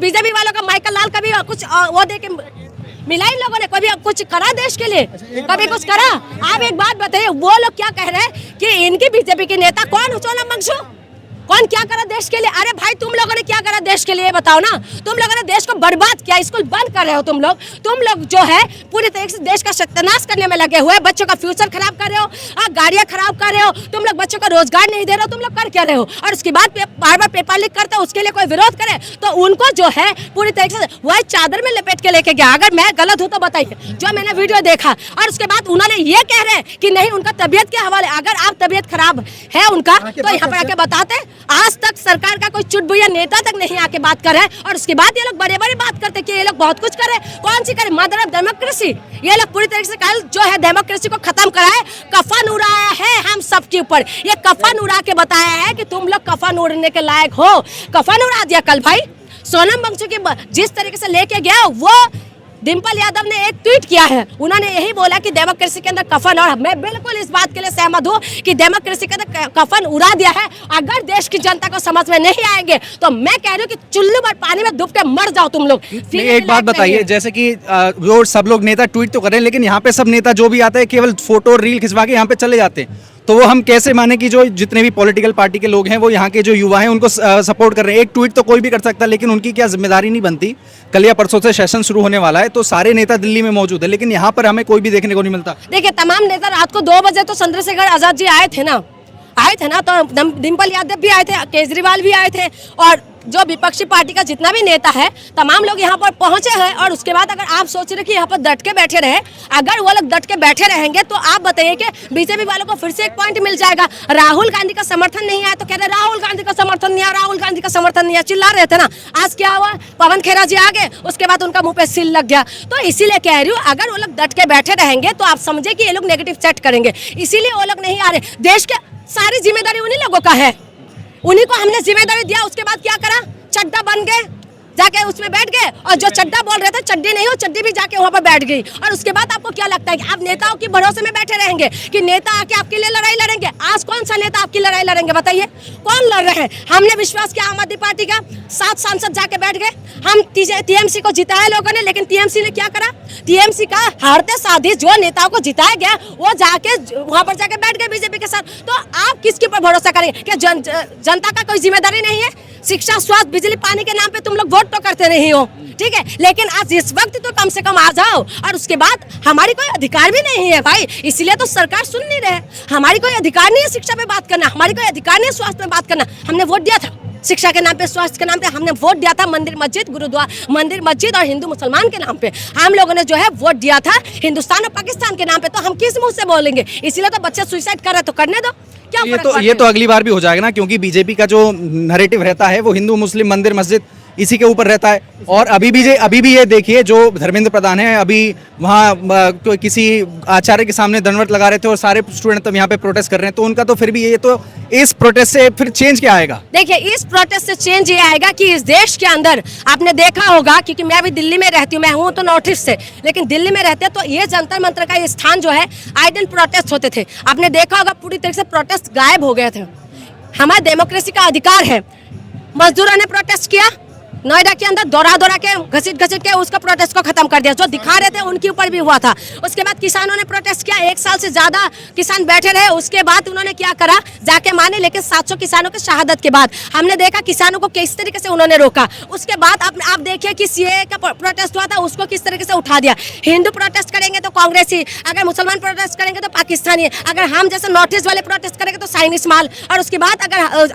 BJP वालों का Michael लाल कभी कुछ वो दे के मिला इन लोगों ने, कभी कुछ करा देश के लिए, कभी कुछ करा? आप एक बात बताइए, वो लोग क्या कह रहे हैं कि इनकी बीजेपी के नेता कौन सोनम वांगचुक, कौन क्या करा देश के लिए? अरे भाई तुम लोगों ने क्या करा देश के लिए बताओ ना। तुम लोगों ने देश को बर्बाद किया, स्कूल बंद कर रहे हो तुम लोग जो है पूरी तरीके से देश का सत्यानाश करने में लगे हुए, बच्चों का फ्यूचर खराब कर रहे हो, गाड़ियां खराब कर रहे हो, तुम लोग बच्चों का रोजगार नहीं दे रहे हो, तुम लोग कर क्या रहे हो? और उसके बाद बार बार पेपर लीक करते हो, उसके लिए कोई विरोध करे तो उनको जो है पूरी तरीके से वही चादर में लपेट के लेके गया। अगर मैं गलत हूँ तो बताइए, जो मैंने वीडियो देखा। और उसके बाद उन्होंने ये कह रहे हैं कि नहीं उनका तबियत के हवाले, अगर आप तबियत खराब है उनका तो यहाँ पर आके बताते। आज तक सरकार का कोई चुटभुइया नेता तक नहीं आके बात कर रहे हैं, और उसके बाद ये लोग बड़े बड़े बात करते कि ये लोग बहुत कुछ करे। कौन सी करे? Mother of democracy. ये लोग पूरी तरीके से कल जो है डेमोक्रेसी को खत्म कराए, कफन उड़ाया है हम सब के ऊपर। ये कफन उड़ा के बताया है कि तुम लोग कफन उड़ने के लायक हो, कफन उड़ा दिया कल भाई। सोनम वांगचुक जिस तरीके से लेके गया, वो डिम्पल यादव ने एक ट्वीट किया है, उन्होंने यही बोला कि डेमोक्रेसी के अंदर कफन, और मैं बिल्कुल इस बात के लिए सहमत हूँ कि डेमोक्रेसी के अंदर कफन उड़ा दिया है। अगर देश की जनता को समझ में नहीं आएंगे तो मैं कह रही हूँ कि चुल्लू भर पानी में डूब के मर जाओ तुम लोग। एक बात बताइए, जैसे कि जो सब लोग नेता ट्वीट तो कर रहे हैं, लेकिन यहाँ पे सब नेता जो भी आते हैं केवल फोटो रील खिंचवा के यहाँ पे चले जाते हैं, तो वो हम कैसे माने कि जो जितने भी पॉलिटिकल पार्टी के लोग हैं वो यहाँ के जो युवा हैं उनको सपोर्ट कर रहे हैं? एक ट्वीट तो कोई भी कर सकता है, लेकिन उनकी क्या जिम्मेदारी नहीं बनती? कल या परसों से सेशन शुरू होने वाला है, तो सारे नेता दिल्ली में मौजूद है, लेकिन यहाँ पर हमें कोई भी देखने को नहीं मिलता। देखिए तमाम नेता रात को 2 बजे तो चंद्रशेखर आजाद जी आए थे ना, तो डिम्पल यादव भी आए थे, केजरीवाल भी आए थे, और जो विपक्षी पार्टी का जितना भी नेता है तमाम लोग यहाँ पर पहुंचे हैं। और उसके बाद अगर आप सोच रहे कि यहाँ पर डट के बैठे रहे, अगर वो लोग डट के बैठे रहेंगे तो आप बताइए कि बीजेपी वालों को फिर से एक पॉइंट मिल जाएगा। राहुल गांधी का समर्थन नहीं आया तो कह रहे राहुल गांधी का समर्थन नहीं आया, राहुल गांधी का समर्थन नहीं आया, चिल्ला रहे थे ना। आज क्या हुआ? पवन खेरा जी आ गए, उसके बाद उनका मुंह पे सील लग गया। तो इसीलिए कह रही हूँ, अगर वो लोग डट के बैठे रहेंगे तो आप समझे कि ये लोग नेगेटिव सेट करेंगे, इसीलिए वो लोग नहीं आ रहे। देश के सारी जिम्मेदारी उन्हीं लोगों का है, उन्हीं को हमने जिम्मेदारी दिया। उसके बाद क्या करा? चड्डा बन गए, जाके उसमें बैठ गए, और जो चड्डा बोल रहे थे चड्डी नहीं हो, चड्डी भी जाके वहाँ पर बैठ गई। और उसके बाद आपको क्या लगता है कि आप नेताओं की भरोसे में बैठे रहेंगे कि नेता आके आपके लिए लड़ाई लड़ेंगे? आज कौन सा नेता आपकी लड़ाई लड़ेंगे बताइए? कौन लड़ रहे हैं? हमने विश्वास किया आम आदमी पार्टी का, 7 सांसद जाके बैठ गए, हम टीएमसी को जिताया लोगों ने, लेकिन टीएमसी ने क्या करा? टीएमसी का हारते साधी जो नेताओं को जिताया गया वो जाके वहाँ पर जाके बैठ गए बीजेपी के साथ। तो आप किसके ऊपर भरोसा करेंगे? क्या जनता का कोई जिम्मेदारी नहीं है? शिक्षा, स्वास्थ्य, बिजली, पानी के नाम पे तुम लोग वोट तो करते नहीं हो, ठीक है, लेकिन आज इस वक्त तो कम से कम आ जाओ। और उसके बाद हमारी कोई अधिकार भी नहीं है भाई, इसलिए तो सरकार सुन नहीं रहे। हमारी कोई अधिकार नहीं है शिक्षा पे बात करना, हमारी कोई अधिकार नहीं है स्वास्थ्य में बात करना। हमने वोट दिया था शिक्षा के नाम पे, स्वास्थ्य के नाम पे, हमने वोट दिया था मंदिर मस्जिद गुरुद्वारा, मंदिर मस्जिद और हिंदू मुसलमान के नाम पे हम लोगों ने जो है वोट दिया था। हिंदुस्तान और पाकिस्तान के नाम पे तो हम किस मुंह से बोलेंगे? इसीलिए तो बच्चे सुसाइड कर रहे, तो करने दो। ये तो अगली बार भी हो जाएगा ना, क्योंकि बीजेपी का जो नैरेटिव रहता है वो हिंदू मुस्लिम मंदिर मस्जिद इसी के ऊपर रहता है। और अभी भी ये देखिए, जो धर्मेंद्र प्रधान है अभी वहाँ किसी आचार्य के सामने दंडवत लगा रहे थे और सारे स्टूडेंट तब यहाँ पे प्रोटेस्ट कर रहे हैं, तो उनका तो फिर भी ये तो इस प्रोटेस्ट से फिर चेंज क्या आएगा? देखिए इस प्रोटेस्ट से चेंज ये आएगा कि इस देश के अंदर आपने देखा होगा, क्योंकि मैं अभी दिल्ली में रहती हूँ, मैं हूँ तो नॉर्थ ईस्ट से, लेकिन दिल्ली में रहते तो ये जंतर मंतर का ये स्थान जो है आए दिन प्रोटेस्ट होते थे। आपने देखा होगा पूरी तरह से प्रोटेस्ट गायब हो गए थे। हमारा डेमोक्रेसी का अधिकार है। मजदूरों ने प्रोटेस्ट किया नोएडा के अंदर, दौड़ा के घसीट के उसका प्रोटेस्ट को खत्म कर दिया। जो दिखा रहे थे उनके ऊपर भी हुआ था। उसके बाद किसानों ने प्रोटेस्ट किया, 1 साल से ज्यादा किसान बैठे रहे। उसके बाद उन्होंने क्या करा? जाके माने, लेकिन 700 किसानों की शहादत के बाद हमने देखा किसानों को किस तरीके से उन्होंने रोका। उसके बाद आप देखिए कि सीएए का प्रोटेस्ट हुआ था, उसको किस तरीके से उठा दिया। हिंदू प्रोटेस्ट करेंगे तो कांग्रेसी, अगर मुसलमान प्रोटेस्ट करेंगे तो पाकिस्तानी, अगर हम जैसे नॉर्थ ईस्ट वाले प्रोटेस्ट करेंगे तो चाइनीज माल, और उसके बाद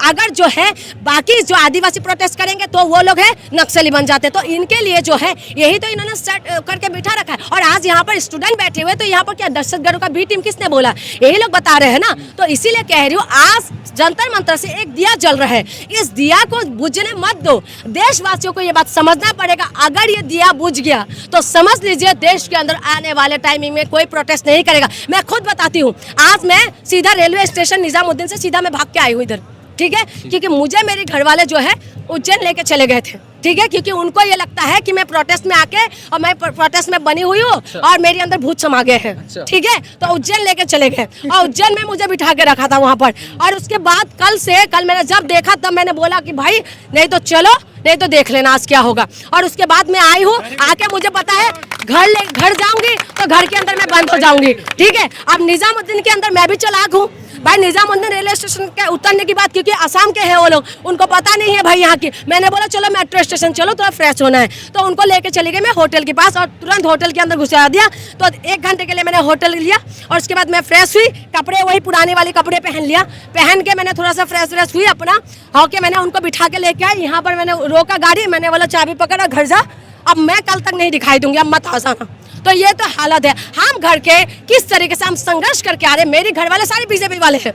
अगर जो है बाकी जो आदिवासी प्रोटेस्ट करेंगे तो वो लोग है नक्सली बन जाते। तो इनके लिए जो है यही तो इन्होंने सेट करके बिठा रखा है। और आज यहाँ पर स्टूडेंट बैठे हुए, तो यहाँ पर क्या दहशतगर्दों का बी टीम किसने बोला? यही लोग बता रहे हैं ना। तो इसीलिए कह रही हूँ, आज जंतर मंतर से एक दिया जल रहा है, इस दिया को बुझने मत दो। देशवासियों को ये बात समझना पड़ेगा। अगर ये दिया बुझ गया तो समझ लीजिए देश के अंदर आने वाले टाइमिंग में कोई प्रोटेस्ट नहीं करेगा। मैं खुद बताती हूँ, आज मैं सीधा रेलवे स्टेशन निजामुद्दीन से सीधा मैं भाग के आई हूँ इधर, ठीक है, क्योंकि मुझे मेरे घर वाले जो है उज्जैन लेके चले गए थे, ठीक है, क्योंकि उनको ये लगता है कि मैं प्रोटेस्ट में आके और मैं प्रोटेस्ट में बनी हुई हूँ और मेरे अंदर भूत समा गए हैं, ठीक है, तो उज्जैन लेके चले गए और उज्जैन में मुझे बिठा के रखा था वहाँ पर। और उसके बाद कल मैंने जब देखा तब मैंने बोला कि भाई नहीं तो चलो, नहीं तो देख लेना आज क्या होगा। और उसके बाद मैं आई हूँ, आके मुझे पता है घर जाऊंगी तो घर के अंदर मैं बंद हो जाऊंगी, ठीक है। अब निजामुद्दीन के अंदर मैं भी चालाक हूँ भाई, निजामुद्दीन रेलवे स्टेशन के उतरने की बात, क्योंकि असम के हैं वो लोग, उनको पता नहीं है भाई यहाँ की। मैंने बोला चलो मेट्रो स्टेशन चलो, थोड़ा फ्रेश होना है, तो उनको लेके चली गई मैं होटल के पास और तुरंत होटल के अंदर घुसा दिया। तो 1 घंटे के लिए मैंने होटल लिया और उसके बाद मैं फ्रेश हुई, कपड़े वही पुराने वाले कपड़े पहन लिया, पहन के मैंने थोड़ा सा फ्रेश हुई अपना होके मैंने उनको बिठा के लेके आई यहाँ पर। मैंने रोका गाड़ी, मैंने बोला चाबी पकड़ा, घर जा, अब मैं कल तक नहीं दिखाई दूंगी, अब मत आसाना। तो ये तो हालत है। हम घर के किस तरीके से हम संघर्ष करके आ रहे हैं। मेरे घर वाले सारे बीजेपी वाले हैं,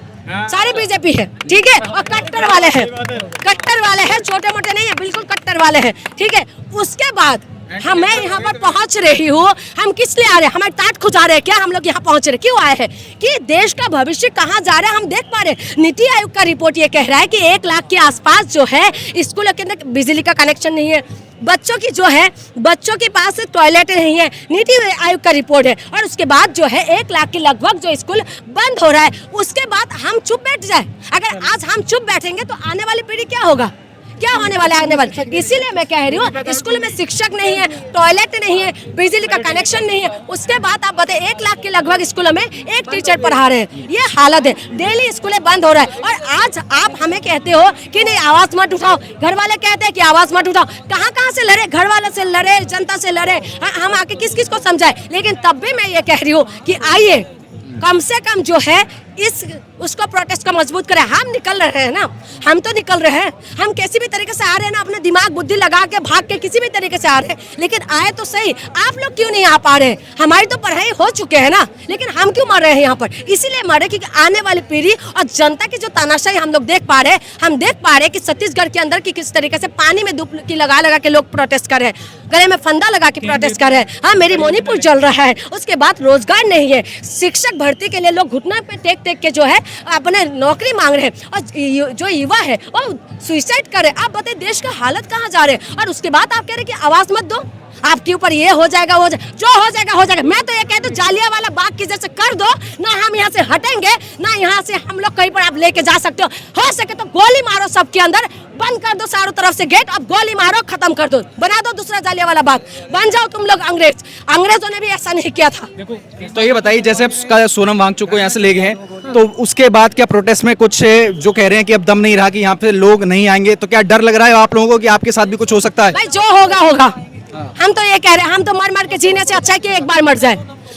सारे बीजेपी है, ठीक है, और कट्टर वाले हैं, छोटे मोटे नहीं है, बिल्कुल कट्टर वाले हैं, ठीक है। उसके बाद मैं यहाँ पर पहुँच रही हूँ, हम किस लिए आ रहे हैं, हमारे टाट खुजा रहे हैं क्या हम लोग यहाँ पहुँच रहे, क्यों आए हैं कि देश का भविष्य कहाँ जा रहा है हम देख पा रहे हैं। नीति आयोग का रिपोर्ट ये कह रहा है कि 1 लाख के आसपास जो है स्कूलों के अंदर बिजली का कनेक्शन नहीं है, बच्चों के पास टॉयलेट नहीं है, नीति आयोग का रिपोर्ट है। और उसके बाद जो है 1 लाख के लगभग जो स्कूल बंद हो रहा है, उसके बाद हम चुप बैठ जाए। अगर आज हम चुप बैठेंगे तो आने वाली पीढ़ी क्या होगा, क्या होने वाला है आने वाले। इसीलिए मैं कह रही हूँ स्कूल में शिक्षक नहीं है, टॉयलेट नहीं है, बिजली का कनेक्शन नहीं है, उसके बाद आप बताइए 1 लाख के लगभग स्कूलों में 1 टीचर पढ़ा रहे हैं, ये हालत है। डेली स्कूलें बंद हो रहा है और आज आप हमें कहते हो कि नहीं आवाज मत उठाओ, घर वाले कहते हैं कि आवाज मत उठाओ। कहाँ से लड़े, घर वाले से लड़े, जनता से लड़े, हम आके किस किस को समझाए। लेकिन तब भी मैं ये कह रही हूँ कि आइए कम से कम जो है उसको प्रोटेस्ट का मजबूत करें। हम निकल रहे हैं ना, हम तो निकल रहे हैं, हम किसी भी तरीके से आ रहे हैं ना, अपने दिमाग बुद्धि लगा के भाग के किसी भी तरीके से आ रहे हैं, लेकिन आए तो सही। आप लोग क्यों नहीं आ पा रहे हैं, हमारी तो पढ़ाई हो चुके हैं ना, लेकिन हम क्यों मर रहे हैं यहाँ पर। इसीलिए मर रहे क्योंकि आने वाली पीढ़ी और जनता की जो तानाशाही हम लोग देख पा रहे हैं, हम देख पा रहे हैं कि छत्तीसगढ़ के अंदर की किस तरीके से पानी में डुबकी लगा के लोग प्रोटेस्ट कर रहे हैं, गले में फंदा लगा के प्रोटेस्ट कर रहे हैं। हाँ, मेरी मणिपुर जल रहा है, उसके बाद रोजगार नहीं है, शिक्षक भर्ती के लिए लोग घुटना पे टेक के जो है अपने नौकरी मांग रहे हैं और जो युवा है वो सुसाइड कर रहे हैं। आप बताइए देश का हालत कहाँ जा रहे हैं। और उसके बाद आप कह रहे हैं कि आवाज मत दो, आपके ऊपर ये हो जाएगा, जो हो जाएगा। मैं तो ये कहता हूँ जालियांवाला बाग की जैसे कर दो ना, हम यहाँ से हटेंगे ना, यहाँ से हम लोग कहीं पर आप लेके जा सकते हो सके तो गोली मारो सबके अंदर, बंद कर दो चारों तरफ से गेट, अब गोली मारो, खत्म कर दो, बना दो दूसरा जालियांवाला बाग, बन जाओ तुम लोग अंग्रेजों ने भी ऐसा नहीं किया था। तो ये बताइए जैसे अब सोनम वांगचुक को यहाँ से ले गए हैं, तो उसके बाद क्या प्रोटेस्ट में कुछ जो कह रहे हैं कि अब दम नहीं रहा कि यहाँ पे लोग नहीं आएंगे, तो क्या डर लग रहा है आप लोगों को कि आपके साथ भी कुछ हो सकता है? भाई जो होगा हम तो ये कह रहे हैं, हम तो मर के जीने से अच्छा है कि एक बार मर जाए,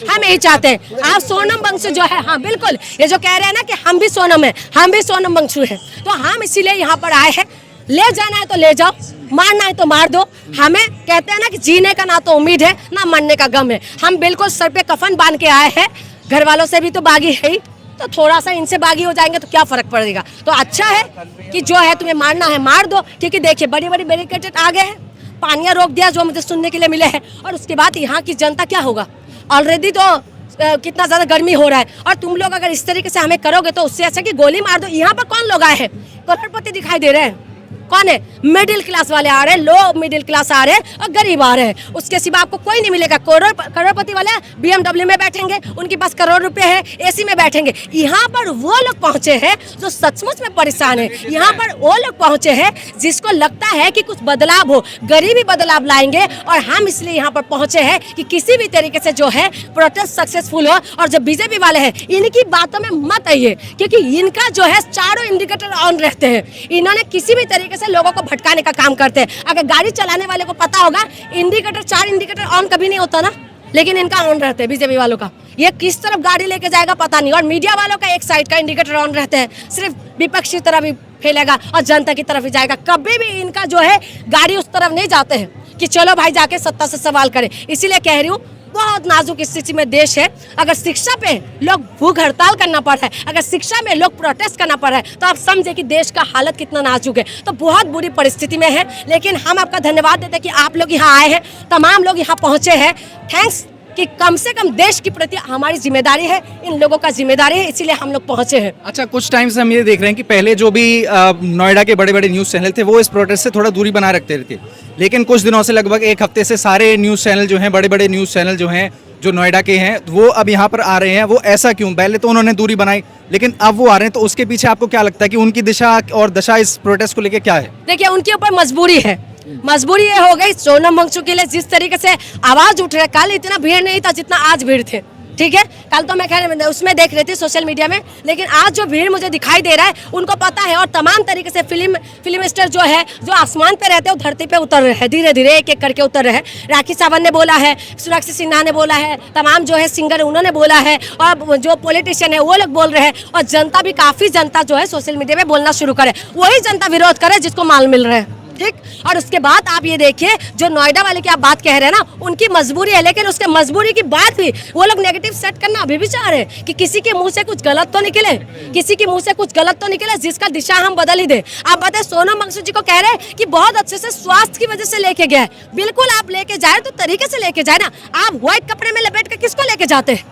हम यही चाहते हैं। आप सोनम वंशु जो है, हाँ बिल्कुल, ये जो कह रहे हैं ना कि हम भी सोनम है, हम भी सोनम वंशु है, तो हम इसीलिए यहाँ पर आए हैं। ले जाना है तो ले जाओ, मारना है तो मार दो। हमें कहते हैं ना कि जीने का ना तो उम्मीद है ना मरने का गम है। हम बिल्कुल सर पे कफन बांध के आए हैं, घर वालों से भी तो बागी है ही, तो थोड़ा सा इनसे बागी हो जाएंगे तो क्या फर्क पड़ेगा। तो अच्छा है कि जो है तुम्हें मारना है मार दो, क्योंकि देखिए बड़ी बड़ी बैरिकेड आ गए हैं, पानियाँ रोक दिया जो मुझे सुनने के लिए मिले हैं। और उसके बाद यहाँ की जनता क्या होगा, ऑलरेडी तो कितना ज़्यादा गर्मी हो रहा है, और तुम लोग अगर इस तरीके से हमें करोगे तो उससे अच्छा कि गोली मार दो। यहाँ पर कौन लोग आए हैं, करोड़पति दिखाई दे रहे हैं, कौन है, मिडिल क्लास वाले आ रहे हैं, लो मिडिल क्लास आ रहे हैं और गरीब आ रहे हैं, उसके सिवा आपको कोई नहीं मिलेगा। करोड़पति वाले BMW में बैठेंगे, उनके पास करोड़ रुपए है, AC में बैठेंगे। यहाँ पर वो लोग पहुंचे हैं जो सचमुच में परेशान है, यहाँ पर वो लोग पहुंचे हैं जिसको लगता है कि कुछ बदलाव हो, गरीबी बदलाव लाएंगे। और हम इसलिए यहाँ पर पहुंचे हैं कि किसी भी तरीके से जो है प्रोटेस्ट सक्सेसफुल हो। और जो BJP वाले हैं इनकी बातों में मत आइए, क्योंकि इनका जो है चारों इंडिकेटर ऑन रहते हैं, इन्होंने किसी भी तरीके से लोगों को भटकाने का काम करते हैं। अगर गाड़ी चलाने वाले को पता होगा इंडिकेटर 4 इंडिकेटर ऑन कभी नहीं होता ना, लेकिन इनका ऑन रहते हैं BJP वालों का। ये किस तरफ गाड़ी लेके जाएगा पता नहीं। और मीडिया वालों का एक साइड का इंडिकेटर ऑन रहते हैं, सिर्फ विपक्ष की तरफ ही फैलेगा और जनता की तरफ ही जाएगा। कभी भी इनका जो है गाड़ी उस तरफ नहीं जाते हैं कि चलो भाई जाके सत्ता से सवाल करें। इसीलिए कह रही हूँ बहुत नाजुक स्थिति में देश है। अगर शिक्षा पे लोग भूख हड़ताल करना पड़ रहा है, अगर शिक्षा में लोग प्रोटेस्ट करना पड़ रहा है, तो आप समझे कि देश का हालत कितना नाजुक है। तो बहुत बुरी परिस्थिति में है, लेकिन हम आपका धन्यवाद देते हैं कि आप लोग यहाँ आए हैं, तमाम लोग यहाँ पहुँचे हैं। थैंक्स कि कम से कम देश के प्रति हमारी जिम्मेदारी है, इन लोगों का जिम्मेदारी है, इसीलिए हम लोग पहुंचे हैं। अच्छा, कुछ टाइम से हम ये देख रहे हैं कि पहले जो भी नोएडा के बड़े बड़े न्यूज़ चैनल थे वो इस प्रोटेस्ट से थोड़ा दूरी बनाए रखते थे, लेकिन कुछ दिनों से लगभग एक हफ्ते से सारे न्यूज़ चैनल जो हैं, बड़े बड़े न्यूज़ चैनल जो हैं जो नोएडा के हैं, वो अब यहाँ पर आ रहे हैं। वो ऐसा क्यों? पहले तो उन्होंने दूरी बनाई, लेकिन अब वो आ रहे हैं, तो उसके पीछे आपको क्या लगता है कि उनकी दिशा और दशा इस प्रोटेस्ट को लेकर क्या है? देखिए, उनके ऊपर मजबूरी है। मजबूरी ये हो गई, सोनम वांगचुक के लिए जिस तरीके से आवाज उठ रहा है, कल इतना भीड़ नहीं था जितना आज भीड़ थे, ठीक है। कल तो मैं खैर उसमें देख रही थी सोशल मीडिया में, लेकिन आज जो भीड़ मुझे दिखाई दे रहा है, उनको पता है। और तमाम तरीके से फिल्म स्टार जो है, जो आसमान पे रहते हैं, वो धरती पे उतर रहे हैं, धीरे धीरे एक एक करके उतर रहे हैं। राखी सावंत ने बोला है, सुरक्षित सिन्हा ने बोला है, तमाम जो है सिंगर उन्होंने बोला है, और जो पॉलिटिशियन है वो लोग बोल रहे हैं, और जनता भी काफी जनता जो है सोशल मीडिया में बोलना शुरू करे। वही जनता विरोध करे जिसको माल मिल रहा है, ठीक। और उसके बाद आप ये देखिए, जो नोएडा वाले की आप बात कह रहे हैं ना, उनकी मजबूरी है, लेकिन उसके मजबूरी की बात भी वो लोग नेगेटिव सेट करना अभी भी चाह रहे हैं कि किसी के मुंह से कुछ गलत तो निकले, किसी के मुंह से कुछ गलत तो निकले जिसका दिशा हम बदल ही दे। आप बताए, सोनम वांगचुक जी को कह रहे हैं कि बहुत अच्छे से स्वास्थ्य की वजह से लेके गए। बिल्कुल, आप लेके जाए तो तरीके से लेके जाए ना। आप व्हाइट कपड़े में लपेट के किसको लेके जाते हैं?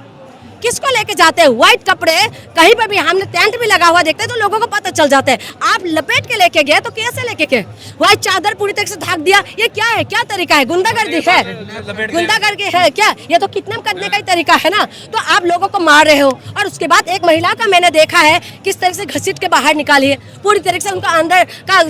किसको लेके जाते हैं? व्हाइट कपड़े कहीं पर भी, हमने टेंट भी लगा हुआ देखते हैं तो लोगों को पता चल जाता है। आप लपेट के लेके गए तो कैसे लेके गए? व्हाइट चादर पूरी तरह से ढक दिया, ये क्या है? क्या तरीका है? गुंडागर्दी है? गुंडागर्दी है क्या? ये तो किडनैप करने का ही तरीका है ना। तो आप लोगों को मार रहे हो। और उसके बाद एक महिला का मैंने देखा है किस तरह से घसीट के बाहर निकाली है, पूरी तरह से उनका अंदर का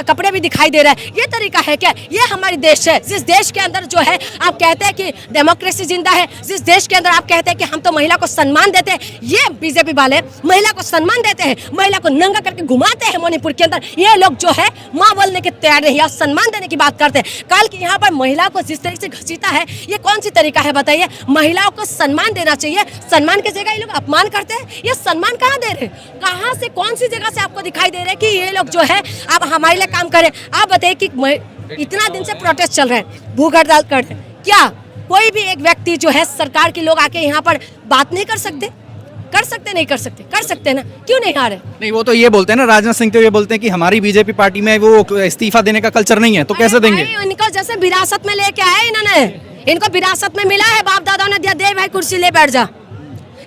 कपड़े भी दिखाई दे रहा है। ये तरीका है क्या? ये हमारी देश है, जिस देश के अंदर जो है आप कहते हैं कि डेमोक्रेसी जिंदा है, जिस देश के अंदर आप कहते हैं कि हम तो महिला को सम्मान देते हैं, ये बीजेपी वाले महिला को सम्मान देते हैं, महिला को नंगा करके घुमाते हैं मणिपुर के अंदर। ये लोग जो है मां बोलने के तैयार नहीं, सम्मान देने की बात करते हैं। कल की यहाँ पर महिला को जिस तरीके से घसीटा है, ये कौन सी तरीका है बताइए? महिलाओं को सम्मान देना चाहिए, सम्मान की जगह ये लोग अपमान करते हैं। ये सम्मान कहाँ दे रहे हैं? कहाँ से, कौन सी जगह से आपको दिखाई दे रहा है कि ये लोग जो है आप हमारे लिए काम करें? आप बताइए कि इतना दिन से प्रोटेस्ट चल रहे हैं, भूख हड़ताल कर रहे हैं, क्या कोई भी एक व्यक्ति जो है, सरकार के लोग आके यहाँ पर बात नहीं कर सकते? कर सकते, नहीं कर सकते? कर सकते ना, क्यों नहीं आ रहे? नहीं, वो तो ये बोलते हैं ना, राजनाथ सिंह तो ये बोलते हैं कि हमारी बीजेपी पार्टी में वो इस्तीफा देने का कल्चर नहीं है, तो कैसे देंगे? इनको जैसे विरासत में लेके आए इन्होंने, इनको विरासत में मिला है, बाप दादा ने दिया, दे भाई कुर्सी ले बैठ जा।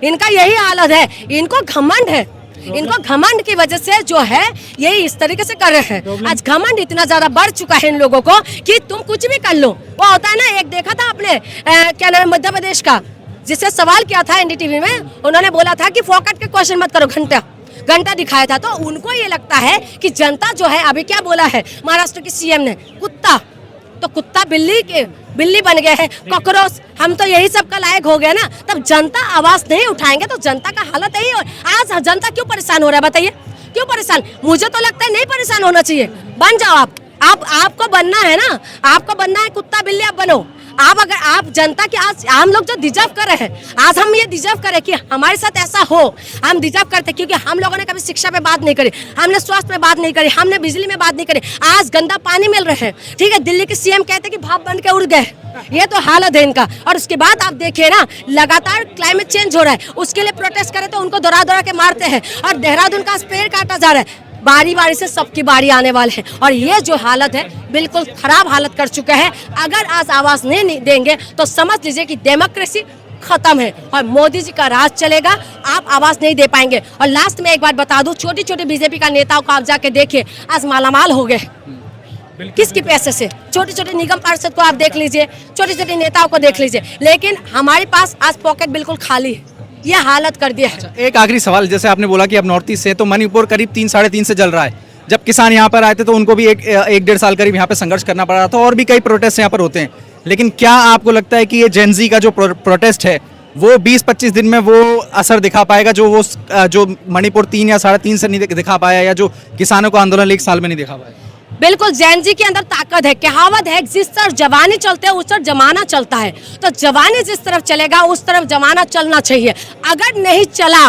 इनका यही हालत है, इनको घमंड है। इनको घमंड की वजह से जो है यही इस तरीके से कर रहे हैं। आज घमंड इतना ज्यादा बढ़ चुका है इन लोगों को कि तुम कुछ भी कर लो। वो होता है ना, एक देखा था आपने क्या नाम, मध्य प्रदेश का, जिससे सवाल किया था एनडीटीवी में, उन्होंने बोला था कि फोकट के क्वेश्चन मत करो, घंटा दिखाया था। तो उनको ये लगता है कि जनता जो है, अभी क्या बोला है महाराष्ट्र के सीएम ने, कुत्ता, तो कुत्ता बिल्ली बन गए हैं, कॉकरोच, हम तो यही सब का लायक हो गए ना। तब जनता आवाज नहीं उठाएंगे तो जनता का हालत यही। आज जनता क्यों परेशान हो रहा है बताइए? क्यों परेशान? मुझे तो लगता है नहीं परेशान होना चाहिए। बन जाओ आप आपको बनना है ना, आपको बनना है कुत्ता बिल्ली, आप बनो। आप अगर आप जनता की, आज हम लोग जो डिजर्व कर रहे हैं, आज हम ये डिजर्व करें कि हमारे साथ ऐसा हो, हम डिजर्व करते हैं। क्योंकि हम लोगों ने कभी शिक्षा पे बात नहीं करी, हमने स्वास्थ्य पे बात नहीं करी, हमने बिजली में बात नहीं करी। आज गंदा पानी मिल रहे हैं, ठीक है। दिल्ली के सीएम कहते हैं कि भाप बन के उड़ गए, ये तो हालत है इनका। और उसके बाद आप देखिए ना, लगातार क्लाइमेट चेंज हो रहा है, उसके लिए प्रोटेस्ट करे तो उनको दौड़ा के मारते हैं। और देहरादून का पेड़ काटा जा रहा है, बारी बारी से सबकी बारी आने वाले हैं। और ये जो हालत है, बिल्कुल खराब हालत कर चुका है। अगर आज आवाज नहीं देंगे तो समझ लीजिए कि डेमोक्रेसी खत्म है और मोदी जी का राज चलेगा। आप आवाज नहीं दे पाएंगे। और लास्ट में एक बात बता दूं, छोटी छोटी बीजेपी का नेताओं को आप जाके देखिए, आज मालामाल हो गए। किसके पैसे से? छोटे छोटे निगम पार्षद को आप देख लीजिए, छोटे छोटे नेताओं को देख लीजिए, लेकिन हमारे पास आज पॉकेट बिल्कुल खाली है। ये हालत कर दिया है। एक आखिरी सवाल, जैसे आपने बोला कि अब नॉर्थ ईस्ट से, तो मणिपुर करीब 3-3.5 से जल रहा है। जब किसान यहाँ पर आए थे तो उनको भी 1-1.5 साल करीब यहाँ पे संघर्ष करना पड़ा था, और भी कई प्रोटेस्ट यहाँ पर होते हैं। लेकिन क्या आपको लगता है कि ये जेनजी का जो प्रोटेस्ट है वो 20-25 दिन में वो असर दिखा पाएगा जो मणिपुर 3 या 3.5 से नहीं दिखा पाया, या जो किसानों को आंदोलन 1 साल में नहीं दिखा पाया? बिल्कुल, जेनजी के अंदर ताकत है। कहावत है, जिस तरफ जवानी चलते है उस तरफ जमाना चलता है। तो जवानी जिस तरफ चलेगा उस तरफ जमाना चलना चाहिए। अगर नहीं चला,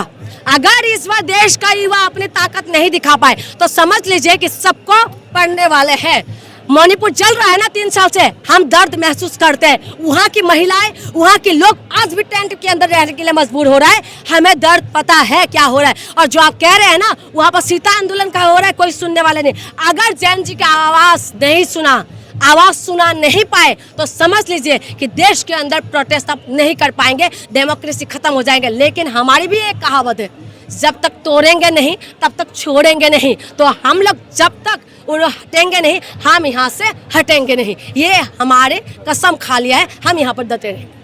अगर इस बार देश का युवा अपनी ताकत नहीं दिखा पाए तो समझ लीजिए कि सबको पड़ने वाले हैं। मणिपुर चल रहा है ना 3 साल से, हम दर्द महसूस करते हैं। वहाँ की महिलाएं, वहाँ के लोग आज भी टेंट के अंदर रहने के लिए मजबूर हो रहा है। हमें दर्द पता है क्या हो रहा है। और जो आप कह रहे हैं ना, वहाँ पर सीता आंदोलन का हो रहा है, कोई सुनने वाले नहीं। अगर जैन जी का आवाज नहीं सुना, आवाज़ सुना नहीं पाए तो समझ लीजिए कि देश के अंदर प्रोटेस्ट आप नहीं कर पाएंगे, डेमोक्रेसी खत्म हो जाएंगे। लेकिन हमारी भी एक कहावत है, जब तक तोड़ेंगे नहीं तब तक छोड़ेंगे नहीं। तो हम लोग जब तक उन्हें हटेंगे नहीं, हम यहाँ से हटेंगे नहीं। ये हमारे कसम खा लिया है, हम यहाँ पर डटे रहेंगे।